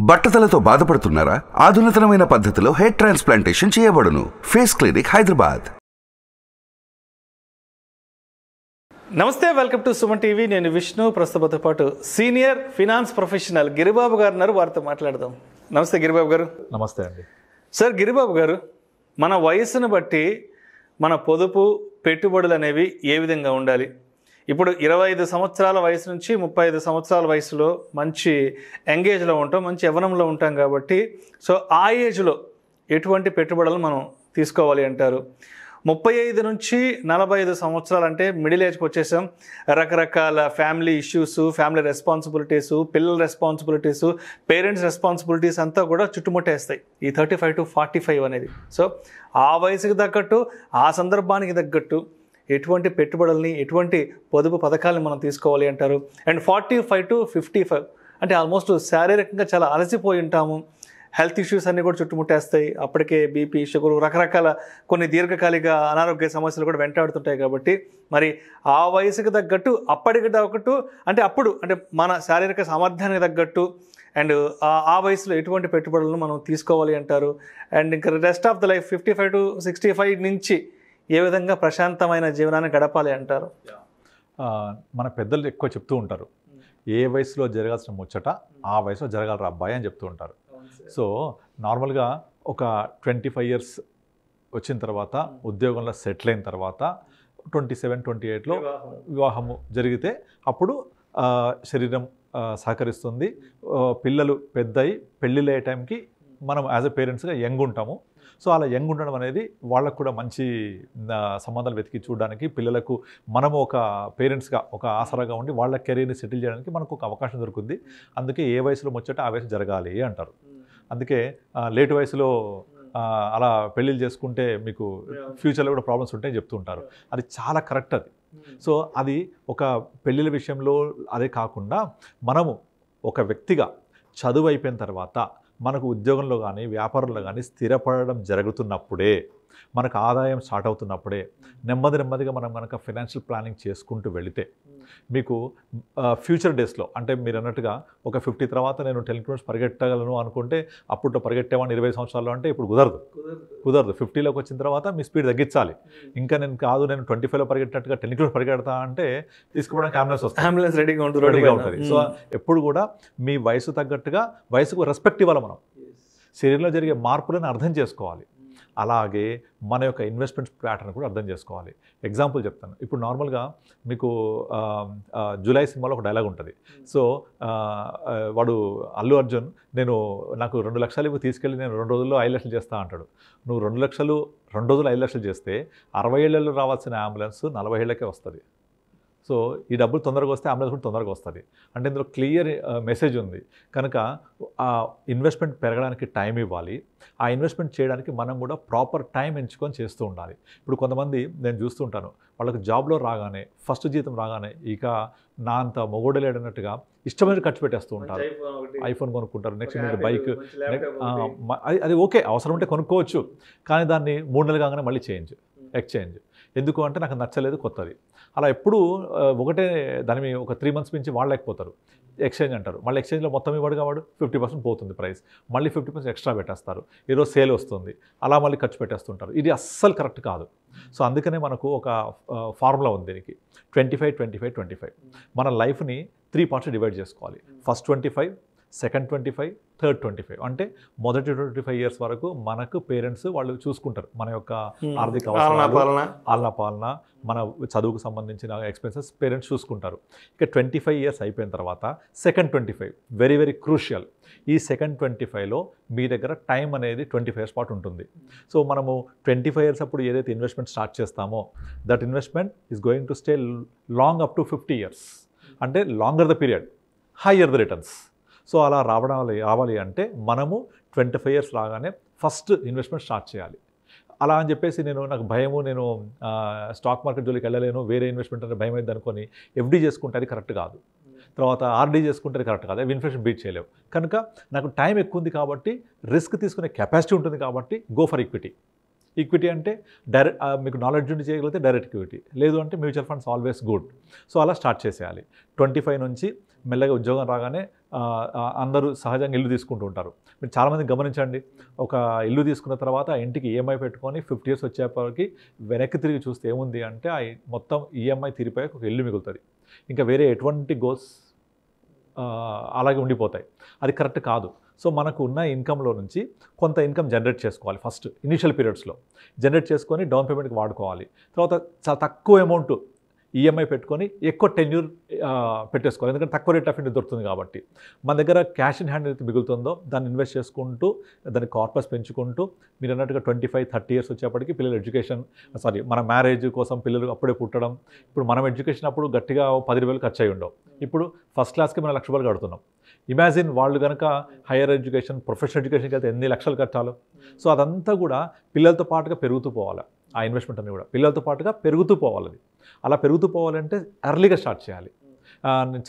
బట్టతలతో బాధపడుతున్నారా? ఆధునితనమైన పద్ధతిలో hair transplantation చేయబడును. Face clinic, Hyderabad. నమస్తే, వెల్కమ్ టు సుమన్ టీవీ. నేను విష్ణు. ప్రస్తుతంతో పాటు సీనియర్ ఫినాన్స్ ప్రొఫెషనల్ గిరిబాబు గారు ఉన్నారు. వారితో మాట్లాడదాం. నమస్తే గిరిబాబు గారు. నమస్తే అండి. సార్, గిరిబాబు గారు, మన వయసును బట్టి మన పొదుపు పెట్టుబడులు అనేవి ఏ విధంగా ఉండాలి? ఇప్పుడు 25 సంవత్సరాల వయసు నుంచి 35 సంవత్సరాల వయసులో మంచి ఎంగేజ్లో ఉంటాం, మంచి యవ్వనంలో ఉంటాం కాబట్టి సో ఆ ఏజ్లో ఎటువంటి పెట్టుబడులు మనం తీసుకోవాలి అంటారు? 35 నుంచి 45 సంవత్సరాలు అంటే మిడిల్ ఏజ్కి వచ్చేసాం. రకరకాల ఫ్యామిలీ ఇష్యూస్, ఫ్యామిలీ రెస్పాన్సిబిలిటీసు, పిల్లల రెస్పాన్సిబిలిటీసు, పేరెంట్స్ రెస్పాన్సిబిలిటీస్ అంతా కూడా చుట్టుముట్టేస్తాయి ఈ 35 to 45 అనేది. సో ఆ వయసుకి తగ్గట్టు, ఆ సందర్భానికి తగ్గట్టు ఎటువంటి పెట్టుబడుల్ని, ఎటువంటి పొదుపు పథకాలను మనం తీసుకోవాలి అంటారు? అండ్ 45 to 55 అంటే ఆల్మోస్ట్ శారీరకంగా చాలా అలసిపోయి ఉంటాము. హెల్త్ ఇష్యూస్ అన్నీ కూడా చుట్టుముట్టేస్తాయి. అప్పటికే బీపీ, షుగర్, రకరకాల కొన్ని దీర్ఘకాలిక అనారోగ్య సమస్యలు కూడా వెంటాడుతుంటాయి. కాబట్టి మరి ఆ వయసుకు తగ్గట్టు, అప్పటికి తగ్గట్టు అంటే మన శారీరక సామర్థ్యానికి తగ్గట్టు అండ్ ఆ వయసులో ఎటువంటి పెట్టుబడులను మనం తీసుకోవాలి అంటారు? అండ్ ఇంకా rest of the life 55 to 65 నుంచి ఏ విధంగా ప్రశాంతమైన జీవనాన్ని గడపాలి అంటారు? మన పెద్దలు ఎక్కువ చెప్తూ ఉంటారు, ఏ వయసులో జరగాల్సిన ముచ్చట ఆ వయసులో జరగాలరా అబ్బాయి అని చెప్తూ ఉంటారు. సో నార్మల్గా ఒక 25 years వచ్చిన తర్వాత, ఉద్యోగంలో సెటిల్ అయిన తర్వాత 27, 28లో వివాహము జరిగితే అప్పుడు శరీరం సహకరిస్తుంది. పిల్లలు పెద్దయి పెళ్ళిళ్ళు అయ్యే టైంకి మనం యాజ్ ఎ పేరెంట్స్గా యంగ్ ఉంటాము. సో అలా యంగ్ ఉండడం అనేది వాళ్ళకు కూడా మంచి సంబంధాలు వెతికి చూడడానికి, పిల్లలకు మనము ఒక పేరెంట్స్గా ఒక ఆసరాగా ఉండి వాళ్ళ కెరీర్ని సెటిల్ చేయడానికి మనకు ఒక అవకాశం దొరుకుతుంది. అందుకే ఏ వయసులో ముచ్చట ఆ వయసు జరగాలి అంటారు. అందుకే లేట్ వయసులో అలా పెళ్ళిళ్ళు చేసుకుంటే మీకు ఫ్యూచర్లో కూడా ప్రాబ్లమ్స్ ఉంటాయని చెప్తూ ఉంటారు. అది చాలా కరెక్ట్. అది సో అది ఒక పెళ్ళిళ్ళ విషయంలో అదే కాకుండా మనము ఒక వ్యక్తిగా చదువు అయిపోయిన తర్వాత మనకు ఉద్యోగంలో కానీ వ్యాపారంలో కానీ స్థిరపడడం జరుగుతున్నప్పుడే, మనకు ఆదాయం స్టార్ట్ అవుతున్నప్పుడే నెమ్మదిగా మనం కనుక ఫైనాన్షియల్ ప్లానింగ్ చేసుకుంటూ వెళితే మీకు ఫ్యూచర్ డేస్లో, అంటే మీరు అన్నట్టుగా ఒక 50 తర్వాత నేను 10 kilometers పరిగెట్టగలను అనుకుంటే అప్పుడు పరిగెట్టేవాడిని 20 సంవత్సరాలు అంటే ఇప్పుడు కుదరదు. 50లోకి వచ్చిన తర్వాత మీ స్పీడ్ తగ్గించాలి. ఇంకా నేను 25లో పరిగెట్టినట్టుగా 10 kilometers పరిగెడతా అంటే తీసుకోవడానికి అంబులెన్స్ రెడీగా ఉంటుంది. సో ఎప్పుడు కూడా మీ వయసు తగ్గట్టుగా వయసుకు రెస్పెక్ట్ ఇవ్వాలి. మనం శరీరంలో జరిగే మార్పులను అర్థం చేసుకోవాలి. అలాగే మన యొక్క ఇన్వెస్ట్మెంట్ ప్యాటర్న్ కూడా అర్థం చేసుకోవాలి. ఎగ్జాంపుల్ చెప్తాను. ఇప్పుడు నార్మల్గా మీకు జూలై సినిమాలో ఒక డైలాగ్ ఉంటుంది. సో వాడు అల్లు అర్జున్, నాకు 2 లక్షలు తీసుకెళ్ళి నేను 2 రోజుల్లో 5 లక్షలు చేస్తా అంటాడు. నువ్వు 2 లక్షలు 2 రోజులు 5 లక్షలు చేస్తే 60 ఏళ్లలో రావాల్సిన అంబులెన్స్ 40 ఏళ్ళకే వస్తుంది. సో ఈ డబ్బులు తొందరగా వస్తే అంబులెన్స్ కూడా తొందరగా వస్తుంది. అంటే ఇందులో క్లియర్ మెసేజ్ ఉంది. కనుక ఆ ఇన్వెస్ట్మెంట్ పెరగడానికి టైం ఇవ్వాలి. ఆ ఇన్వెస్ట్మెంట్ చేయడానికి మనం కూడా ప్రాపర్ టైం ఎంచుకొని చేస్తూ ఉండాలి. ఇప్పుడు కొంతమంది నేను చూస్తూ ఉంటాను, వాళ్ళకి జాబ్లో రాగానే ఫస్ట్ జీతం రాగానే ఇక నా అంత మొగోడలేడన్నట్టుగా ఇష్టమైన ఖర్చు పెట్టేస్తూ ఉంటారు. ఐఫోన్ కొనుక్కుంటారు, నెక్స్ట్ బైక్. అది ఓకే, అవసరం ఉంటే కొనుక్కోవచ్చు. కానీ దాన్ని 3 నెలలు కాగానే మళ్ళీ ఎక్స్చేంజ్. ఎందుకు అంటే నాకు నచ్చలేదు, కొత్తది. అలా ఎప్పుడు ఒకటే దాని మీద ఒక 3 months మించి వాడలేకపోతారు. ఎక్స్చేంజ్ అంటారు. మళ్ళీ ఎక్స్చేంజ్లో మొత్తం ఇవ్వడుగా వాడు 50% పోతుంది ప్రైస్. మళ్ళీ 50% ఎక్స్ట్రా పెట్టేస్తారు. ఈరోజు సేల్ వస్తుంది, అలా మళ్ళీ ఖర్చు పెట్టేస్తుంటారు. ఇది అస్సలు కరెక్ట్ కాదు. సో అందుకనే మనకు ఒక ఫార్ములా ఉంది దీనికి, 25-25-25. మన లైఫ్ని 3 parts డివైడ్ చేసుకోవాలి. First 25, second 25, third 25. అంటే మొదటి 25 years వరకు మనకు పేరెంట్స్ వాళ్ళు చూసుకుంటారు. మన యొక్క ఆర్థిక అవసరాలు, పాలన, మన చదువుకు సంబంధించిన ఎక్స్పెన్సెస్ పేరెంట్స్ చూసుకుంటారు. ఇక 25 years అయిపోయిన తర్వాత సెకండ్ 25 వెరీ వెరీ క్రూషియల్. ఈ సెకండ్ 25లో మీ దగ్గర టైం అనేది 25 years పాటు ఉంటుంది. సో మనము 25 years అప్పుడు ఏదైతే ఇన్వెస్ట్మెంట్ స్టార్ట్ చేస్తామో that investment is going to stay long up to 50 years. అంటే longer the period, higher the returns. So అలా రావాలి అంటే మనము 25 years రాగానే ఫస్ట్ ఇన్వెస్ట్మెంట్ స్టార్ట్ చేయాలి. అలా అని చెప్పేసి నాకు భయము, నేను స్టాక్ మార్కెట్ జోలికి వెళ్ళలేను, వేరే ఇన్వెస్ట్మెంట్ అంటే భయం అయింది అనుకొని ఎఫ్డీ చేసుకుంటే అది కరెక్ట్ కాదు. తర్వాత ఆర్డీ చేసుకుంటే కరెక్ట్ కాదు. అవి ఇన్ఫ్లేషన్ బీట్ చేయలేవు. కనుక నాకు టైం ఎక్కువ ఉంది కాబట్టి, రిస్క్ తీసుకునే కెపాసిటీ ఉంటుంది కాబట్టి గో ఫర్ ఈక్విటీ. ఈక్విటీ అంటే డైరెక్ట్ మీకు నాలెడ్జ్ ఉండి చేయగలిగితే డైరెక్ట్ ఈక్విటీ, లేదు అంటే mutual funds always good. So అలా స్టార్ట్ చేసేయాలి. 25 నుంచి మెల్లగా ఉద్యోగం రాగానే అందరూ సహజంగా ఇల్లు తీసుకుంటూ ఉంటారు. మీరు చాలామంది గమనించండి, ఒక ఇల్లు తీసుకున్న తర్వాత ఆ ఇంటికి ఈఎంఐ పెట్టుకొని 50 years వచ్చేప్పటికి వెనక్కి తిరిగి చూస్తే ఏముంది అంటే ఆ మొత్తం ఈఎంఐ తీరిపోయాక ఒక ఇల్లు మిగులుతుంది. ఇంకా వేరే ఎటువంటి గోల్స్ అలాగే ఉండిపోతాయి. అది కరెక్ట్ కాదు. సో మనకు ఉన్న ఇన్కంలో నుంచి కొంత ఇన్కమ్ జనరేట్ చేసుకోవాలి. ఫస్ట్ ఇనిషియల్ పీరియడ్స్లో జనరేట్ చేసుకొని డౌన్ పేమెంట్కి వాడుకోవాలి. తర్వాత చాలా తక్కువ అమౌంట్ ఈఎంఐ పెట్టుకొని ఎక్కువ టెన్యూర్ పెట్టేసుకోవాలి. ఎందుకంటే తక్కువ రేట్ ఆఫ్ ఇంట్రెస్ట్ దొరుకుతుంది కాబట్టి. మన దగ్గర క్యాష్ ఇన్ హ్యాండ్ అయితే మిగులుతుందో దాన్ని ఇన్వెస్ట్ చేసుకుంటూ దాని కార్పస్ పెంచుకుంటూ మీరు అన్నట్టుగా 25-30 years వచ్చేప్పటికి పిల్లల ఎడ్యుకేషన్ మన మ్యారేజ్ కోసం పిల్లలు అప్పుడే పుట్టడం. ఇప్పుడు మనం ఎడ్యుకేషన్ అప్పుడు గట్టిగా 10,000 ఖర్చు అయ్యి ఉండవు. ఇప్పుడు ఫస్ట్ క్లాస్కి మనం 1,00,000 కడుతున్నాం. ఇమాజిన్ వాళ్ళు కనుక హైయర్ ఎడ్యుకేషన్ ప్రొఫెషనల్ ఎడ్యుకేషన్కి అయితే ఎన్ని లక్షలు కట్టాలో. సో అదంతా కూడా పిల్లలతో పాటుగా పెరుగుతూ పోవాలి. ఆ ఇన్వెస్ట్మెంట్ అన్నీ కూడా పిల్లలతో పాటుగా పెరుగుతూ పోవాలి. అది అలా పెరుగుతూ పోవాలంటే ఎర్లీగా స్టార్ట్ చేయాలి.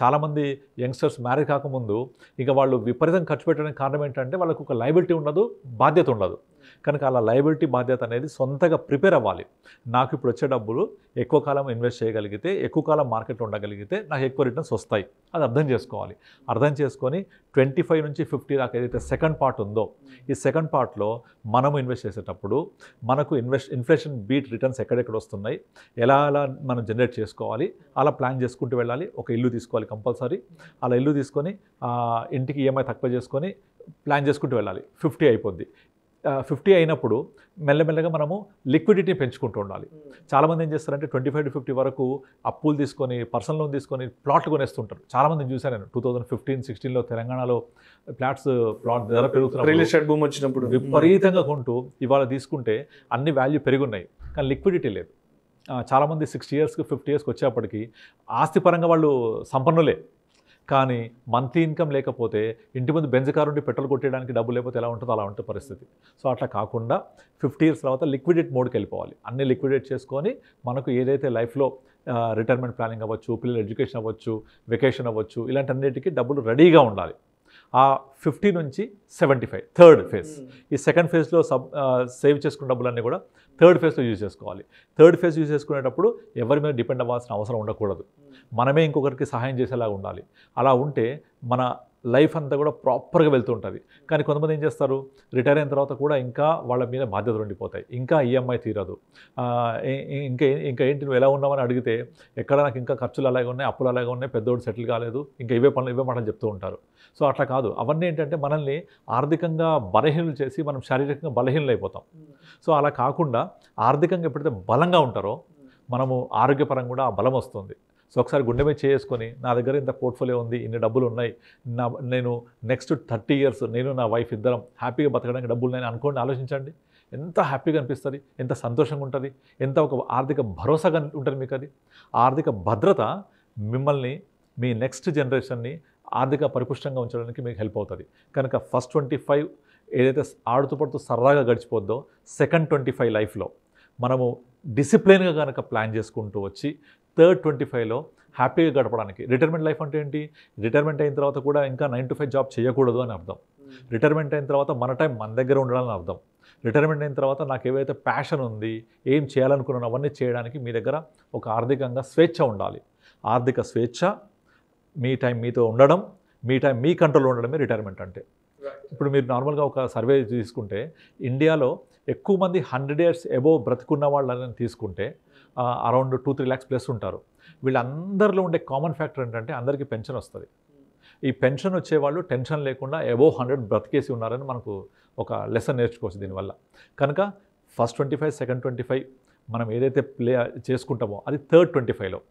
చాలామంది యంగ్స్టర్స్ మ్యారేజ్ కాకముందు ఇంకా వాళ్ళు విపరీతం ఖర్చు పెట్టడానికి కారణం ఏంటంటే వాళ్ళకు ఒక లయబిలిటీ ఉండదు, బాధ్యత ఉండదు. కనుక అలా లయబిలిటీ బాధ్యత అనేది సొంతగా ప్రిపేర్ అవ్వాలి. నాకు ఇప్పుడు వచ్చే డబ్బులు ఎక్కువ కాలం ఇన్వెస్ట్ చేయగలిగితే, ఎక్కువ కాలం మార్కెట్లో ఉండగలిగితే నాకు ఎక్కువ రిటర్న్స్ వస్తాయి. అది అర్థం చేసుకోవాలి. అర్థం చేసుకొని 25 నుంచి 50 దాకా ఏదైతే సెకండ్ పార్ట్ ఉందో ఈ సెకండ్ పార్ట్లో మనము ఇన్వెస్ట్ చేసేటప్పుడు మనకు ఇన్ఫ్లేషన్ బీట్ రిటర్న్స్ ఎక్కడెక్కడ వస్తున్నాయి, ఎలా మనం జనరేట్ చేసుకోవాలి, అలా ప్లాన్ చేసుకుంటూ వెళ్ళాలి. ఒక ఇల్లు తీసుకోవాలి కంపల్సరీ. అలా ఇల్లు తీసుకొని ఇంటికి ఈఎంఐ తక్కువ చేసుకొని ప్లాన్ చేసుకుంటూ వెళ్ళాలి. 50 అయిపోద్ది. 50 అయినప్పుడు మెల్లమెల్లగా మనము లిక్విడిటీని పెంచుకుంటూ ఉండాలి. చాలామంది ఏం చేస్తారంటే 25 to 50 వరకు అప్పులు తీసుకొని పర్సనల్ లోన్ తీసుకొని ప్లాట్లు కొనేస్తుంటారు. చాలామంది చూశాను నేను 2015-16లో తెలంగాణలో ప్లాట్ ధర పెరుగుతున్న రియల్ ఎస్టేట్ భూమి వచ్చినప్పుడు విపరీతంగా కొంటూ ఇవాళ తీసుకుంటే అన్ని వాల్యూ పెరుగున్నాయి కానీ లిక్విడిటీ లేదు. చాలామంది 60 yearsకి 50 yearsకి వచ్చేప్పటికి ఆస్తిపరంగా వాళ్ళు సంపన్నులే, కానీ మంత్లీ ఇన్కమ్ లేకపోతే ఇంటి ముందు బెంజ్ కారు ఉండి పెట్రోల్ కొట్టేయడానికి డబ్బు లేకపోతే ఎలా ఉంటుందో అలా ఉంటుంది పరిస్థితి. సో అట్లా కాకుండా 50 years తర్వాత లిక్విడేట్ మోడ్కి వెళ్ళిపోవాలి. అన్నీ లిక్విడేట్ చేసుకొని మనకు ఏదైతే లైఫ్లో రిటైర్మెంట్ ప్లానింగ్ అవ్వచ్చు, పిల్లల ఎడ్యుకేషన్ అవ్వచ్చు, వెకేషన్ అవ్వచ్చు, ఇలాంటి అన్నిటికీ డబ్బులు రెడీగా ఉండాలి. ఆ 50 నుంచి 75 థర్డ్ ఫేజ్. ఈ సెకండ్ ఫేజ్లో సేవ్ చేసుకున్న డబ్బులన్నీ కూడా థర్డ్ ఫేజ్లో యూజ్ చేసుకోవాలి. థర్డ్ ఫేజ్ యూజ్ చేసుకునేటప్పుడు ఎవరి మీద డిపెండ్ అవ్వాల్సిన అవసరం ఉండకూడదు. మనమే ఇంకొకరికి సహాయం చేసేలాగా ఉండాలి. అలా ఉంటే మన లైఫ్ అంతా కూడా ప్రాపర్గా వెళ్తూ ఉంటుంది. కానీ కొంతమంది ఏం చేస్తారు, రిటైర్ అయిన తర్వాత కూడా ఇంకా వాళ్ళ మీద బాధ్యతలు ఉండిపోతాయి, ఇంకా ఈఎంఐ తీరదు, ఇంకా ఏంటి నువ్వు ఎలా ఉన్నామని అడిగితే ఎక్కడ నాకు ఇంకా ఖర్చులు అలాగే ఉన్నాయి, అప్పులు అలాగే ఉన్నాయి, పెద్దోడు సెటిల్ కాలేదు, ఇంకా ఇవే మాటలు చెప్తూ ఉంటారు. సో అట్లా కాదు. అవన్నీ ఏంటంటే మనల్ని ఆర్థికంగా బలహీనలు చేసి మనం శారీరకంగా బలహీనలు అయిపోతాం. సో అలా కాకుండా ఆర్థికంగా ఎప్పుడైతే బలంగా ఉంటారో మనము ఆరోగ్యపరంగా కూడా ఆ బలం వస్తుంది. సో ఒకసారి గుండె మీద చేసుకొని నా దగ్గర ఇంత పోర్ట్ఫోలియో ఉంది, ఇన్ని డబ్బులు ఉన్నాయి, నేను నెక్స్ట్ 30 years నేను నా వైఫ్ ఇద్దరం హ్యాపీగా బతకడానికి డబ్బులు ఉన్నాయని అనుకోండి. ఆలోచించండి, ఎంత హ్యాపీగా అనిపిస్తుంది, ఎంత సంతోషంగా ఉంటుంది, ఎంత ఒక ఆర్థిక భరోసాగా ఉంటుంది మీకు. అది ఆర్థిక భద్రత మిమ్మల్ని మీ నెక్స్ట్ జనరేషన్ని ఆర్థిక పరిపుష్టంగా ఉంచడానికి మీకు హెల్ప్ అవుతుంది. కనుక ఫస్ట్ 25 ఏదైతే ఆడుతూ పడుతూ సరదాగా గడిచిపోద్దో సెకండ్ 25 లైఫ్లో మనము డిసిప్లిన్గా కనుక ప్లాన్ చేసుకుంటూ వచ్చి థర్డ్ 25లో హ్యాపీగా గడపడానికి. రిటైర్మెంట్ లైఫ్ అంటే ఏంటి, రిటైర్మెంట్ అయిన తర్వాత కూడా ఇంకా 9 to 5 జాబ్ చేయకూడదు అని అర్థం. రిటైర్మెంట్ అయిన తర్వాత మన టైం మన దగ్గర ఉండాలని అర్థం. రిటైర్మెంట్ అయిన తర్వాత నాకు ఏవైతే ప్యాషన్ ఉంది, ఏం చేయాలనుకున్నాను అవన్నీ చేయడానికి మీ దగ్గర ఒక ఆర్థికంగా స్వేచ్ఛ ఉండాలి. ఆర్థిక స్వేచ్ఛ, మీ టైం మీతో ఉండడం, మీ టైం మీ కంట్రోల్లో ఉండడమే రిటైర్మెంట్ అంటే. ఇప్పుడు మీరు నార్మల్గా ఒక సర్వే తీసుకుంటే ఇండియాలో ఎక్కువ మంది 100 years అబోవ్ బ్రతుకున్న వాళ్ళని తీసుకుంటే అరౌండ్ 2-3 lakhs ప్లస్ ఉంటారు. వీళ్ళందరిలో ఉండే కామన్ ఫ్యాక్టర్ ఏంటంటే అందరికీ పెన్షన్ వస్తుంది. ఈ పెన్షన్ వచ్చేవాళ్ళు టెన్షన్ లేకుండా అబోవ్ 100 బ్రతికేసి ఉన్నారని మనకు ఒక లెసన్ నేర్చుకోవచ్చు దీనివల్ల. కనుక ఫస్ట్ 25 సెకండ్ 25 మనం ఏదైతే చేసుకుంటామో అది థర్డ్ 25లో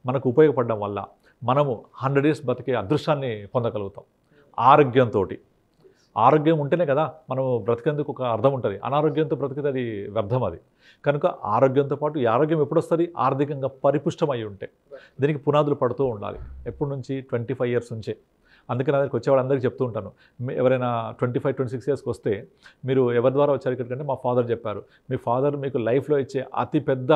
మనకు ఉపయోగపడడం వల్ల మనము 100 years బ్రతికే అదృష్టాన్ని పొందగలుగుతాం. ఆరోగ్యంతో, ఆరోగ్యం ఉంటేనే కదా మనం బ్రతికేందుకు ఒక అర్థం ఉంటుంది. అనారోగ్యంతో బ్రతికితే అది వ్యర్థం. అది కనుక ఆరోగ్యంతో పాటు ఈ ఆరోగ్యం ఎప్పుడు వస్తుంది, ఆర్థికంగా పరిపుష్టమై ఉంటే. దీనికి పునాదులు పడుతూ ఉండాలి ఎప్పటి నుంచి 25 years నుంచే. అందుకని దగ్గరికి వచ్చేవాళ్ళు అందరికీ చెప్తూ ఉంటాను, ఎవరైనా 25-26 yearsకి వస్తే మీరు ఎవరి ద్వారా వచ్చారు ఇక్కడికంటే మా ఫాదర్ చెప్పారు. మీ ఫాదర్ మీకు లైఫ్లో ఇచ్చే అతిపెద్ద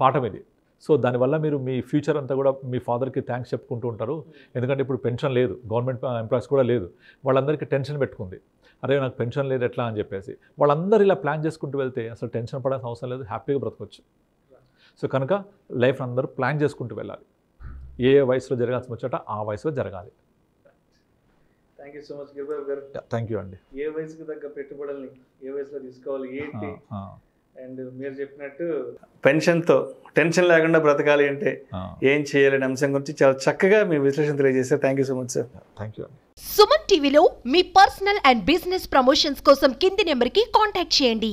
పాఠం ఇది. సో దానివల్ల మీరు మీ ఫ్యూచర్ అంతా కూడా మీ ఫాదర్కి థ్యాంక్స్ చెప్పుకుంటూ ఉంటారు. ఎందుకంటే ఇప్పుడు పెన్షన్ లేదు, గవర్నమెంట్ ఎంప్లాయీస్ కూడా లేదు, వాళ్ళందరికీ టెన్షన్ పెట్టుకుంది, అరే నాకు పెన్షన్ లేదు ఎట్లా అని చెప్పేసి. వాళ్ళందరూ ఇలా ప్లాన్ చేసుకుంటూ వెళ్తే అసలు టెన్షన్ పడాల్సిన అవసరం లేదు, హ్యాపీగా బ్రతకొచ్చు. సో కనుక లైఫ్ అందరూ ప్లాన్ చేసుకుంటూ వెళ్ళాలి. ఏ వయసులో జరగాల్సిన వచ్చాట ఆ వయసులో జరగాలి. Thank you so much Giribabu గారు. థ్యాంక్ యూ అండి. ఏ వయసుకు తగ్గ పెట్టుబడుల్ని ఏ వయసులో తీసుకోవాలి ఏంటి, అండ్ మీరు చెప్పినట్టు పెన్షన్తో టెన్షన్ లేకుండా బ్రతకాలి అంటే ఏం చేయాలనే అంశం గురించి చాలా చక్కగా మీ విశ్లేషణ తెలియజేశారు. Thank you so much sir. Thank you. Suman టీవీలో మీ పర్సనల్ అండ్ బిజినెస్ ప్రమోషన్స్ కోసం కింది నెంబర్కి కాంటాక్ట్ చేయండి.